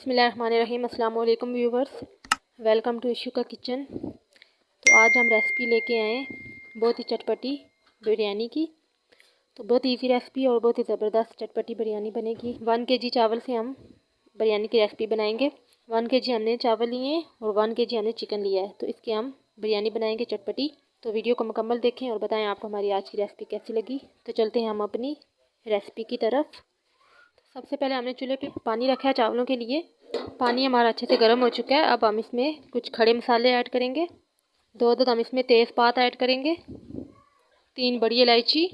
बिस्मिल्लाहिर्रहमानिर्रहीम। अस्सलाम वालेकुम व्यूवर्स, वेलकम टू इशू का किचन। तो आज हम रेसिपी लेके आए बहुत ही चटपटी बिरयानी की। तो बहुत इजी रेसिपी और बहुत ही ज़बरदस्त चटपटी बिरयानी बनेगी। 1 केजी चावल से हम बिरयानी की रेसिपी बनाएंगे। 1 केजी हमने चावल लिए और 1 केजी हमने चिकन लिया है। तो इसकी हम बिरयानी बनाएंगे चटपटी। तो वीडियो को मुकम्मल देखें और बताएं आपको हमारी आज की रेसिपी कैसी लगी। तो चलते हैं हम अपनी रेसिपी की तरफ। सबसे पहले हमने चूल्हे पे पानी रखा है चावलों के लिए। पानी हमारा अच्छे से गर्म हो चुका है। अब हम इसमें कुछ खड़े मसाले ऐड करेंगे। 2 अदद हम इसमें तेज़पात ऐड करेंगे, 3 बड़ी इलायची,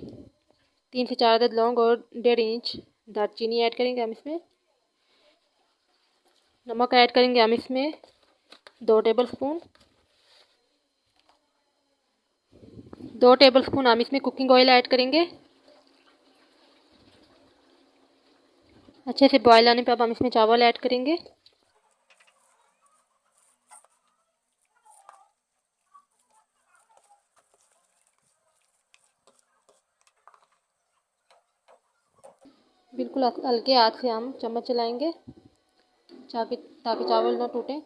3 से 4 अदद लौंग और 1.5 इंच दालचीनी ऐड करेंगे हम इसमें। नमक ऐड करेंगे हम इसमें 2 टेबलस्पून। 2 टेबलस्पून हम इसमें कुकिंग ऑयल ऐड करेंगे। अच्छे से बॉयल आने पर अब हम इसमें चावल ऐड करेंगे। बिल्कुल हल्के हाथ से हम चम्मच चलाएंगे ताकि चावल ना टूटें।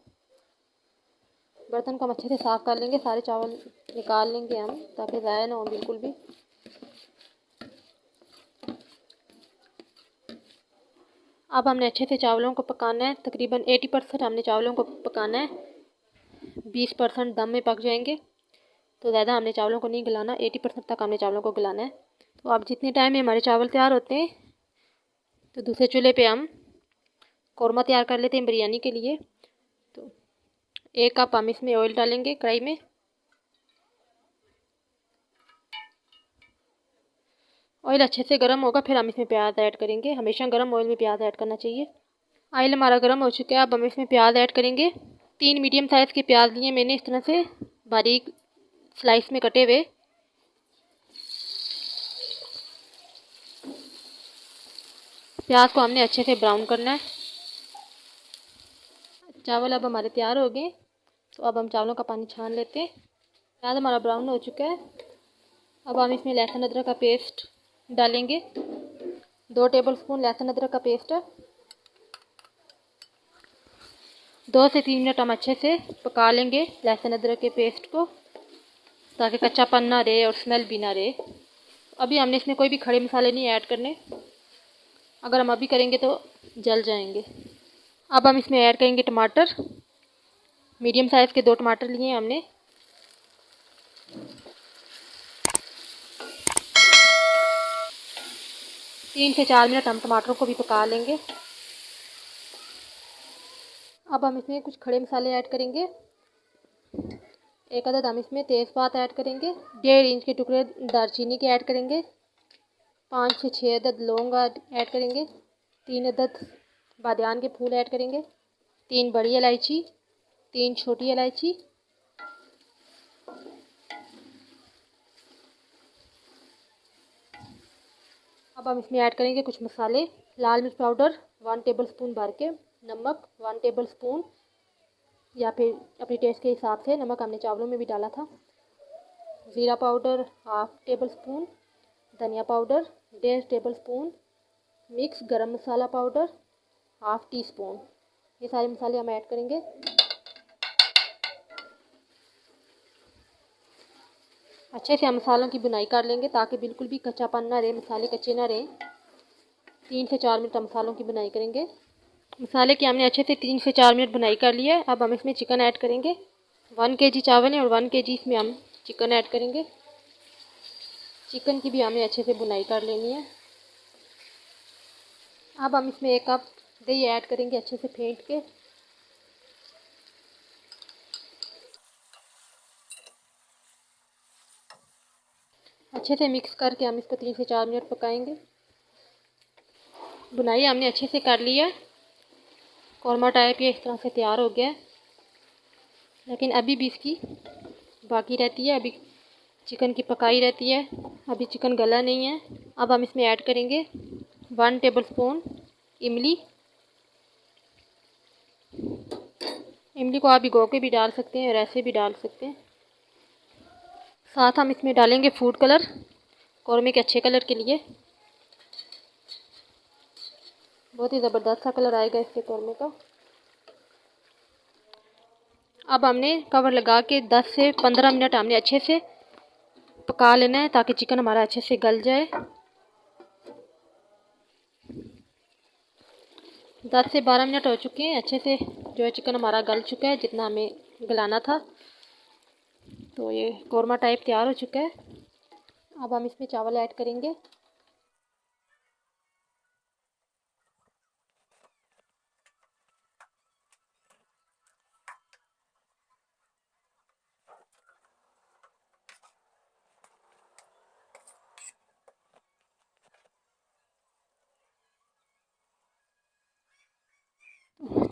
बर्तन को हम अच्छे से साफ़ कर लेंगे, सारे चावल निकाल लेंगे हम ताकि ज़ाया ना हो बिल्कुल भी। अब हमने अच्छे से चावलों को पकाना है। तकरीबन 80% हमने चावलों को पकाना है। 20% दम में पक जाएंगे। तो ज़्यादा हमने चावलों को नहीं गलाना, 80% तक हमने चावलों को गलाना है। तो अब जितने टाइम में हमारे चावल तैयार होते हैं तो दूसरे चूल्हे पे हम कौरमा तैयार कर लेते हैं बिरयानी के लिए। तो 1 कप हम इसमें ऑयल डालेंगे कढ़ाई में। ऑयल अच्छे से गर्म होगा फिर हम इसमें प्याज ऐड करेंगे। हमेशा गर्म ऑयल में प्याज ऐड करना चाहिए। ऑयल हमारा गर्म हो चुका है। अब हम इसमें प्याज ऐड करेंगे। 3 मीडियम साइज़ के प्याज लिए मैंने, इस तरह से बारीक स्लाइस में कटे हुए। प्याज को हमने अच्छे से ब्राउन करना है। चावल अब हमारे तैयार हो गए। तो अब हम चावलों का पानी छान लेते हैं। प्याज हमारा ब्राउन हो चुका है। अब हम इसमें लहसुन अदरक का पेस्ट डालेंगे। 2 टेबलस्पून लहसुन अदरक का पेस्ट है। 2 से 3 मिनट हम अच्छे से पका लेंगे लहसुन अदरक के पेस्ट को, ताकि कच्चापन ना रहे और स्मेल भी ना रहे। अभी हमने इसमें कोई भी खड़े मसाले नहीं ऐड करने, अगर हम अभी करेंगे तो जल जाएंगे। अब हम इसमें ऐड करेंगे टमाटर। मीडियम साइज़ के 2 टमाटर लिए हैं हमने। तीन से 4 मिनट हम टमाटरों को भी पका लेंगे। अब हम इसमें कुछ खड़े मसाले ऐड करेंगे। 1 अदद हम इसमें तेज़पात ऐड करेंगे। 1.5 इंच के टुकड़े दालचीनी के ऐड करेंगे। 5 से 6 अदद लौंग ऐड करेंगे। 3 अदद बादियान के फूल ऐड करेंगे। 3 बड़ी इलायची, 3 छोटी इलायची। अब हम इसमें ऐड करेंगे कुछ मसाले। लाल मिर्च पाउडर 1 टेबलस्पून भर के, नमक 1 टेबलस्पून या फिर अपने टेस्ट के हिसाब से, नमक हमने चावलों में भी डाला था। ज़ीरा पाउडर 1/2 टेबलस्पून, धनिया पाउडर 1.5 टेबलस्पून, मिक्स गरम मसाला पाउडर 1/2 टीस्पून। ये सारे मसाले हम ऐड करेंगे। अच्छे से हम मसालों की बुनाई कर लेंगे ताकि बिल्कुल भी कच्चापन ना रहे, मसाले कच्चे ना रहें। 3 से 4 मिनट हम मसालों की बुनाई करेंगे। मसाले की हमने अच्छे से 3 से 4 मिनट बुनाई कर लिया है। अब हम इसमें चिकन ऐड करेंगे। 1 केजी चावल है और 1 केजी इसमें हम चिकन ऐड करेंगे। चिकन की भी हमें अच्छे से बुनाई कर लेनी है। अब हम इसमें 1 कप दही ऐड करेंगे अच्छे से फेंट के। अच्छे से मिक्स करके हम इसको 3 से 4 मिनट पकाएंगे। बुनाई हमने अच्छे से कर लिया। कौरमा टाइप ये इस तरह से तैयार हो गया है, लेकिन अभी भी इसकी बाकी रहती है। अभी चिकन की पकाई रहती है, अभी चिकन गला नहीं है। अब हम इसमें ऐड करेंगे 1 टेबलस्पून इमली। इमली को आप भिगो के भी डाल सकते हैं और ऐसे भी डाल सकते हैं। साथ हम इसमें डालेंगे फूड कलर, कौरमे के अच्छे कलर के लिए। बहुत ही ज़बरदस्त सा कलर आएगा इसके कौरमे का। अब हमने कवर लगा के 10 से 15 मिनट हमने अच्छे से पका लेना है ताकि चिकन हमारा अच्छे से गल जाए। 10 से 12 मिनट हो चुके हैं, अच्छे से जो है चिकन हमारा गल चुका है जितना हमें गलाना था। तो ये कोरमा टाइप तैयार हो चुका है। अब हम इसमें चावल ऐड करेंगे।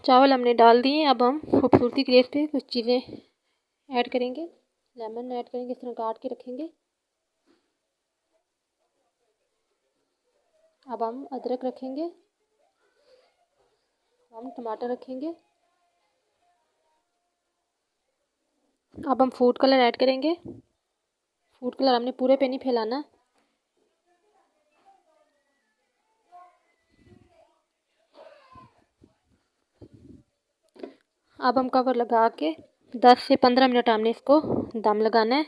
चावल हमने डाल दिए। अब हम खूबसूरती के लिए इस पर कुछ चीज़ें ऐड करेंगे। लेमन ऐड करेंगे, इस तरह काट के रखेंगे। अब हम अदरक रखेंगे, हम टमाटर रखेंगे। अब हम फूड कलर ऐड करेंगे। फूड कलर हमने पूरे पे नहीं फैलाना। अब हम कवर लगा के 10 से 15 मिनट हमने इसको दम लगाना है।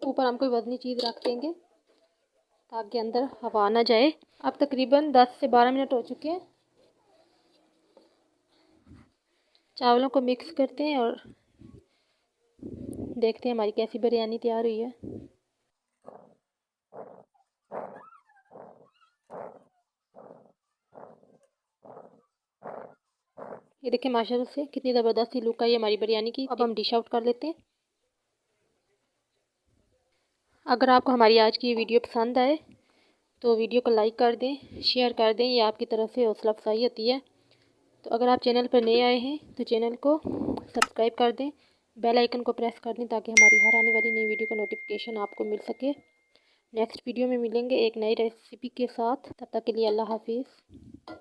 ऊपर हम कोई वजनी चीज़ रख देंगे ताकि अंदर हवा ना जाए। अब तकरीबन 10 से 12 मिनट हो चुके हैं। चावलों को मिक्स करते हैं और देखते हैं हमारी कैसी बिरयानी तैयार हुई है। ये देखिए माशाल्लाह से कितनी ज़बरदस्त लुक आई है हमारी बिरयानी की। अब हम डिश आउट कर लेते हैं। अगर आपको हमारी आज की वीडियो पसंद आए तो वीडियो को लाइक कर दें, शेयर कर दें, ये आपकी तरफ से हौसला अफजाई होती है। तो अगर आप चैनल पर नए आए हैं तो चैनल को सब्सक्राइब कर दें, बेल आइकन को प्रेस कर दें ताकि हमारी हर आने वाली नई वीडियो का नोटिफिकेशन आपको मिल सके। नेक्स्ट वीडियो में मिलेंगे एक नई रेसिपी के साथ। तब तक के लिए अल्लाह हाफिज़।